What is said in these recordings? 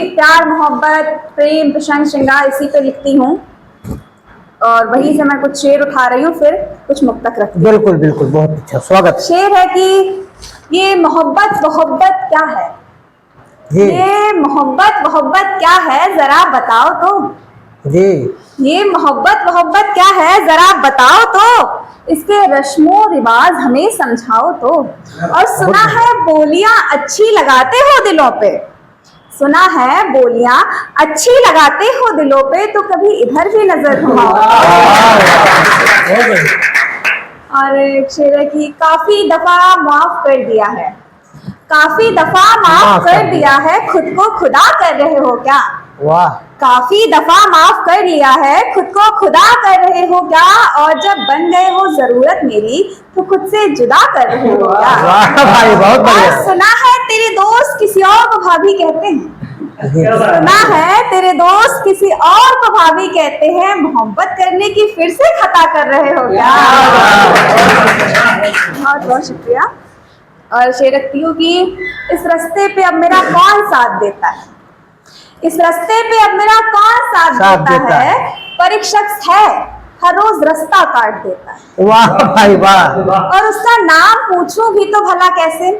प्यार मोहब्बत प्रेम प्रशंसा श्रृंगार इसी पे लिखती हूँ और वहीं से मैं कुछ शेर उठा रही हूँ, फिर कुछ मुक्तक रखती हूँ। बिल्कुल बिल्कुल, बहुत अच्छा, स्वागत। शेर है कि ये मोहब्बत मोहब्बत क्या है, ये मोहब्बत मोहब्बत क्या है जरा बताओ तो जी। ये मोहब्बत मोहब्बत क्या है जरा बताओ तो, इसके रस्मो रिवाज हमें समझाओ तो। और सुना है बोलियां अच्छी लगाते हो दिलों पे, सुना है बोलियां अच्छी लगाते हो दिलों पे, तो कभी इधर भी नजर घुमाओ। और एक शेर है कि काफी दफा माफ कर दिया है, काफी दफा माफ कर दिया है, खुद को खुदा कर रहे हो क्या। वाह। काफी दफा माफ कर लिया है, खुद को खुदा कर रहे हो क्या, और जब बन गए हो जरूरत मेरी तो खुद से जुदा कर रहे हो क्या। वाह भाई, बहुत बढ़िया। और सुना है तेरे दोस्त किसी और को भाभी कहते हैं, सुना है तेरे दोस्त किसी और को भाभी कहते हैं, मोहब्बत करने की फिर से खता कर रहे हो क्या। बहुत बहुत शुक्रिया। और शेर रखती हूँ कि इस रास्ते पे अब मेरा कौन साथ देता है, इस रास्ते पे अब मेरा कौन साथ देता है, पर एक शख्स है हर रोज रास्ता काट देता है। वाह भाई वाह। और उसका नाम पूछूं भी तो भला कैसे,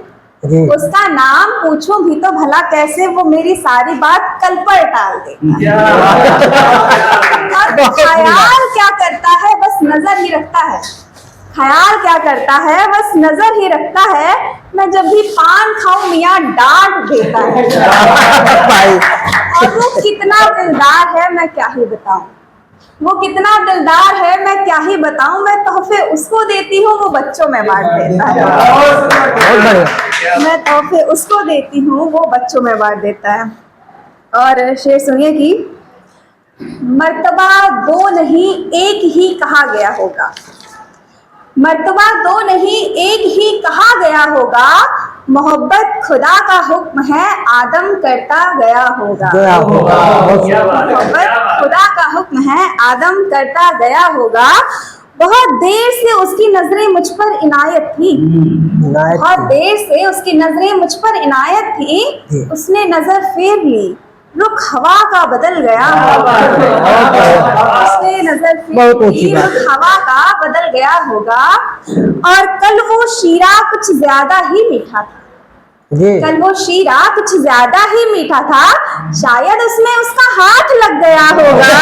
उसका नाम पूछूं भी तो भला कैसे, वो मेरी सारी बात कल पर टाल देता है। और ख्याल क्या करता है बस नजर ही रखता है, ख्याल क्या करता है बस नजर ही रखता है, मैं जब भी पान खाऊं मियाँ डांट देता है। और वो कितना दिलदार है मैं क्या ही बताऊं, वो कितना दिलदार है मैं क्या ही बताऊं, मैं तोहफे उसको देती हूँ वो बच्चों में बांट देता है, मैं तोहफे उसको देती हूँ वो बच्चों में बांट देता है। और शेर सुनिए कि मर्तबा दो नहीं एक ही कहा गया होगा, मर्तबा दो नहीं एक ही कहा गया होगा, मोहब्बत खुदा का हुक्म है आदम करता गया होगा, मोहब्बत खुदा का हुक्म है आदम करता गया होगा। बहुत देर से उसकी नजरें मुझ पर इनायत थी, बहुत देर से उसकी नजरें मुझ पर इनायत थी, उसने नजर फेर ली रुख हवा का बदल गया होगा, उसने नजर फेर ली रुख हवा का बदल गया होगा। और कल वो शीरा कुछ ज्यादा ही मीठा था, कल वो शीरा कुछ ज्यादा ही मीठा था, शायद उसमें उसका हाथ लग गया होगा।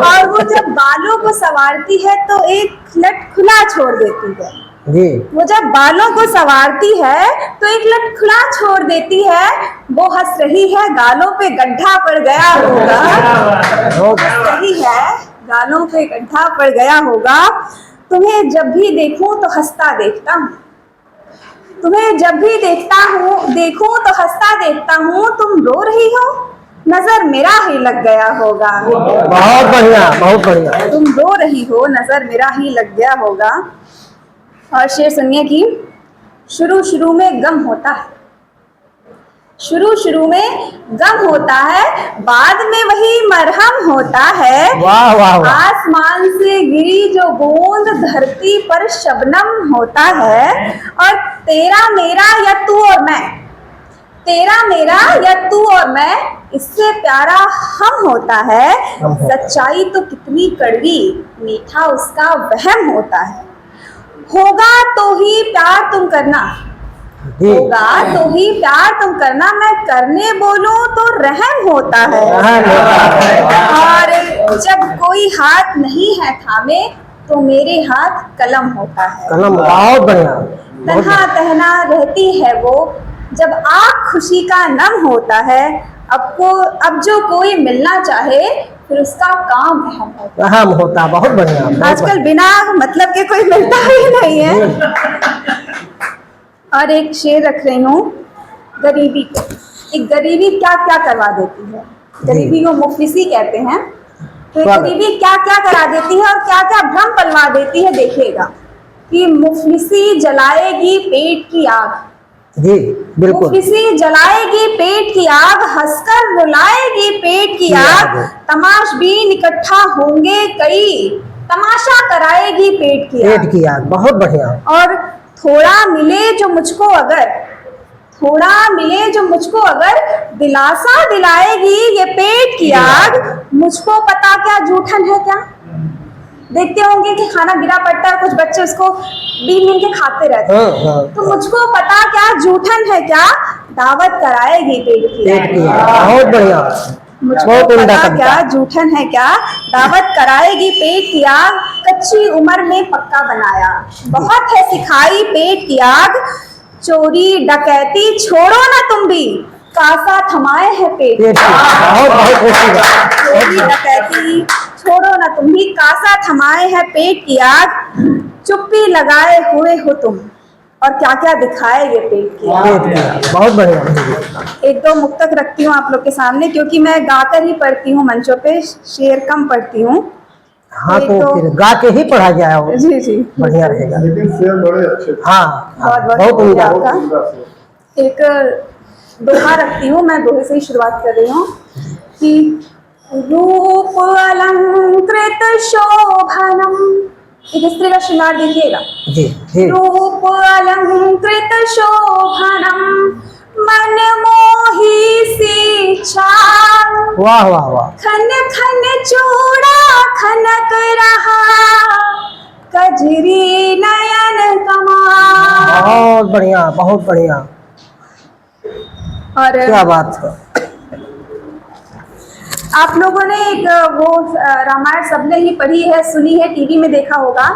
और वो जब बालों को संवारती है तो एक लट खुला छोड़ देती है, वो जब बालों को संवारती है तो एक लट खुला छोड़ देती है, वो हंस रही है गालों पे गड्ढा पड़ गया होगा, हंस रही है गालों पे गड्ढा पड़ गया होगा। तुम्हें जब भी देखूं तो हंसता देखता हूँ, तुम्हें जब भी देखूं तो हंसता देखता हूँ, तुम रो रही हो नजर मेरा ही लग गया होगा। बहुत बढ़िया, बहुत बढ़िया। तुम रो रही हो नजर मेरा ही लग गया होगा। और शेर सुनिए कि शुरू शुरू में गम होता है, शुरू शुरू में गम होता है, बाद में वही मरहम होता है। वाह वाह वाह। आसमान से गिरी जो बूंद धरती पर शबनम होता है, और तेरा मेरा या तू और मैं, तेरा मेरा या तू और मैं, इससे प्यारा हम होता है। सच्चाई तो कितनी कड़वी मीठा उसका वहम होता है, होगा तो ही प्यार तुम करना, होगा तो ही प्यार तुम करना, मैं करने बोलूं तो रहम होता है। और जब कोई हाथ नहीं है थामे तो मेरे हाथ कलम होता है, कलम। बहुत बढ़िया। तन्हा तहना रहती है वो जब आँख खुशी का नम होता है, अब जो कोई मिलना चाहे फिर उसका काम अहम होता है। बहुत बढ़िया। आजकल बिना मतलब के कोई मिलता ही नहीं है। और एक शेर रख रही हूँ गरीबी को, एक गरीबी क्या क्या करवा देती है, गरीबी को मुफलिसी कहते हैं, तो गरीबी क्या क्या करा देती है और क्या क्या भ्रम पलवा देती है। देखिएगा कि मुफलिसी जलाएगी पेट की आग, जी बिल्कुल, मुफलिसी जलाएगी पेट की आग, हंसकर रुलाएगी पेट की आग, तमाशबीन इकट्ठा होंगे कई, तमाशा कराएगी पेट की आग। बहुत बढ़िया। और थोड़ा मिले जो मुझको अगर, थोड़ा मिले जो मुझको अगर दिलासा दिलाएगी ये पेट की आग, मुझको पता क्या जूठन है क्या। देखते होंगे कि खाना गिरा पड़ता है, कुछ बच्चे उसको बीन बीन के खाते रहते हैं। तो मुझको पता क्या जूठन है क्या, दावत कराएगी पेट की पेट की बहुत बढ़िया, मुझको बहुत उम्दा पता कविता। क्या जूठन है क्या, दावत कराएगी पेट की आग, कच्ची उम्र में पक्का बनाया। बहुत है सिखाई पेट की आग, चोरी डकैती छोड़ो ना तुम भी, कासा थमाए है पेट पेट की बहुत बहुत खुशी बात। चोरी डकैती छोड़ो ना तुम भी, कासा थमाए है पेट की आग, चुप्पी लगाए हुए हो तुम, और क्या क्या दिखाए ये पेट की आग। पेट की बहुत बढ़िया। एक दो मुक्तक रखती हूँ आप लोग के सामने, क्योंकि मैं गाकर ही पढ़ती हूँ मंचों पे, शेर कम पढ़ती हूँ। हाँ तो फिर गा के ही पढ़ा जाए वो जी जी बढ़िया रहेगा। लेकिन शेर बड़े अच्छे थे। हाँ बहुत बहुत बहुत शुक्रिया उम्दा। आपका। एक दोहा रखती हूँ मैं, दोहे से ही शुरुआत कर रही हूँ कि रूप अलंकृत शोभनम, एक स्त्री का श्रृंगार देखिएगा। जी जी रूप अलंकृत शोभनम, मन मोही सी चाल, वाह वाह वाह, खन खन चूड़ा खनक रहा, कजरी नयन कमाल। बहुत बढ़िया बहुत बढ़िया, और क्या बात है। आप लोगों ने एक वो रामायण सबने ही पढ़ी है, सुनी है, टीवी में देखा होगा।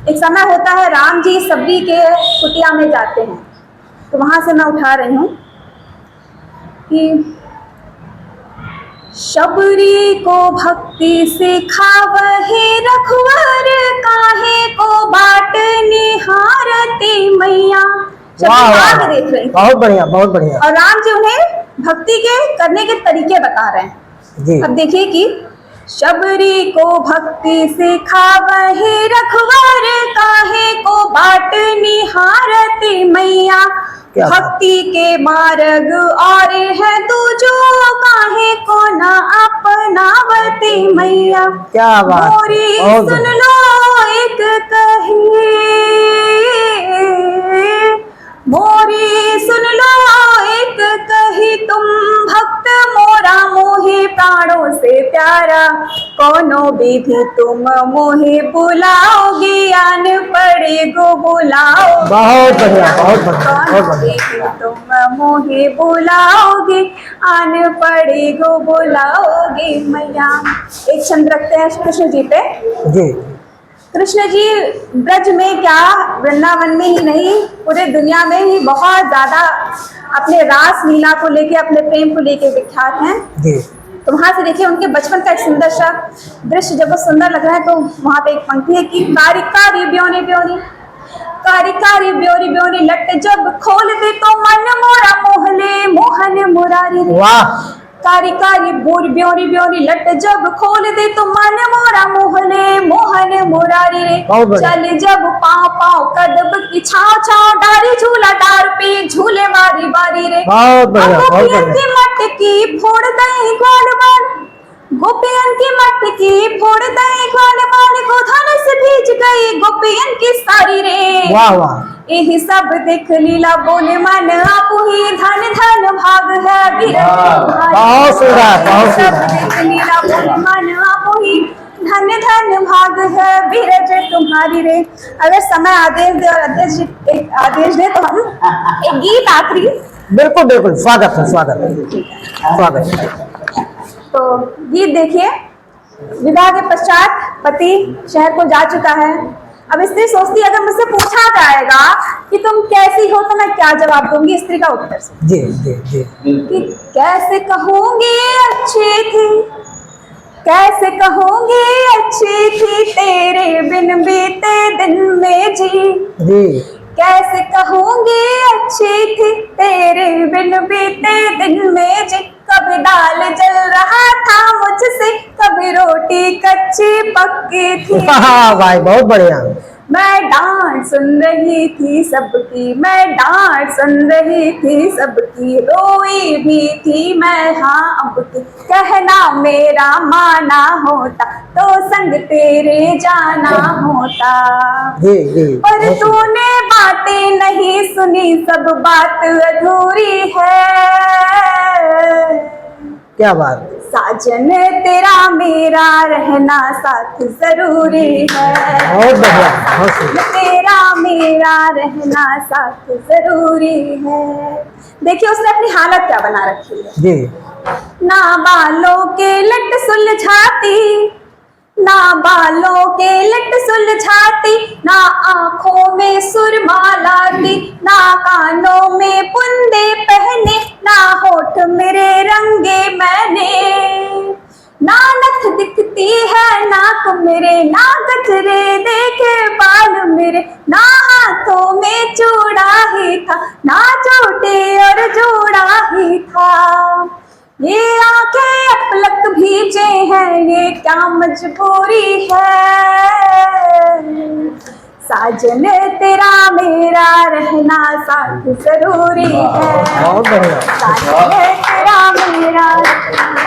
एक समय होता है राम जी सबरी के कुटिया में जाते हैं, तो वहां से मैं उठा रही हूँ कि शबरी को भक्ति सिखावहे रखवर, काहे को बाट निहारती मैया। वाह शबरी वाह आगे देख रही थी बहुत बढ़िया बहुत बढ़िया। और राम जी उन्हें भक्ति के करने के तरीके बता रहे हैं। जी अब देखिए कि शबरी को भक्ति सिखावहे रखवर, काहे को बाट निहारती मैया। क्या बात। भक्ति के मार्ग और है दूजो, काहे को ना अपनावती मैया। क्या बात, मोरी बहुत सुन बढ़िया। लो एक कही, मोरी सुन लो एक कही, तुम भक्त मोरा मोहे प्राणों से प्यारा, कोनो विधि तुम मोहे बुलाओगे, आन पड़े गो बुलाओ। बहुत बढ़िया बहुत बढ़िया बहुत कोनो बढ़िया। विधि तुम मोहे बुलाओगे, आन पड़े गो बुलाओगे मैया। एक छंद रखते हैं कृष्ण जी पे। जी कृष्ण जी ब्रज में क्या, वृंदावन में ही नहीं पूरे दुनिया में ही बहुत ज्यादा अपने रास लीला को लेके, अपने प्रेम को लेके विख्यात हैं। जी तो वहां से देखिए उनके बचपन का एक सुंदर सा दृश्य, जब वो सुंदर लग रहा है तो वहां पे एक पंक्ति है कि कारी कारी ब्योनी ब्योनी, कारी कारी ब्योरी ब्योनी लट जब खोल दे तो मन मोरा मोहले मोहन मुरारी रे। वाह, कारी कारी बोरी ब्योरी ब्योरी लट जब खोल दे तो मन मोरा मोहले मोहन मुरारी रे। बहुत बढ़िया। चल जब पाँव पाँव कदब की छाव छाव, डारी झूला डार पे झूले बारी बारी रे। बहुत बढ़िया बहुत गोपियन बढ़िया। की मटकी फोड़ दई ग्वाल बाल, गोपियन की मटकी फोड़ दई ग्वाल बाल, गोधन से भीज गई गोपियन की सारी रे। वाह वाह, यही सब देख लीला बोले मन आपू ही, धन धन भाग है विरज तुम्हारी। बहुत सुंदर, बहुत यही सब सुंदर। देख लीला बोले मन आपू ही, धन धन भाग है विरज तुम्हारी रे। अगर समय आदेश दे और अध्यक्ष एक आदेश दे तो हम एक गीत आखिरी। बिल्कुल बिल्कुल, स्वागत है स्वागत है स्वागत है। तो गीत देखिए। विवाह के पश्चात पति शहर को जा चुका है। अब स्त्री सोचती है अगर मुझसे पूछा जाएगा कि तुम कैसी हो तो मैं क्या जवाब दूंगी। स्त्री का उत्तर से जी जी जी कि कैसे कहूंगी अच्छी थी, कैसे कहूंगी अच्छी थी, तेरे बिन बीते दिन में जी। जी कैसे कहूंगी अच्छी थी, तेरे बिन बीते दिन में जी। कभी दाल जल रहा था मुझसे, कभी रोटी कच्ची पक्की थी। हाँ भाई बहुत बढ़िया। मैं डांट सुन रही थी सबकी, मैं डांट सुन रही थी सबकी, रोई भी थी मैं हाँ अब की। कहना मेरा माना होता तो संग तेरे जाना होता, पर तूने बातें नहीं सुनी, सब बात अधूरी है। क्या बात। साजन तेरा मेरा रहना साथ जरूरी है, बहुत बढ़िया। तेरा मेरा रहना साथ जरूरी है। देखिए उसने अपनी हालत क्या बना रखी है जी। ना बालों के लट सुलझाती, ना बालों के लट सुलझाती, ना आंखों में सुरमा लाती, ना कानों में बुंदे पहने, ना होठ मेरे रंगे मैंने, ना नथ दिखती है नाक मेरे, ना गजरे देखे बाल मेरे, ना हाथों में चूड़ा ही था, ना चोटे और जोड़ा ही था। ये आंखें अपलक भीजे हैं, ये क्या मजबूरी है। साजन तेरा मेरा रहना साथ जरूरी है, बहुत बढ़िया। साजन तेरा मेरा रहना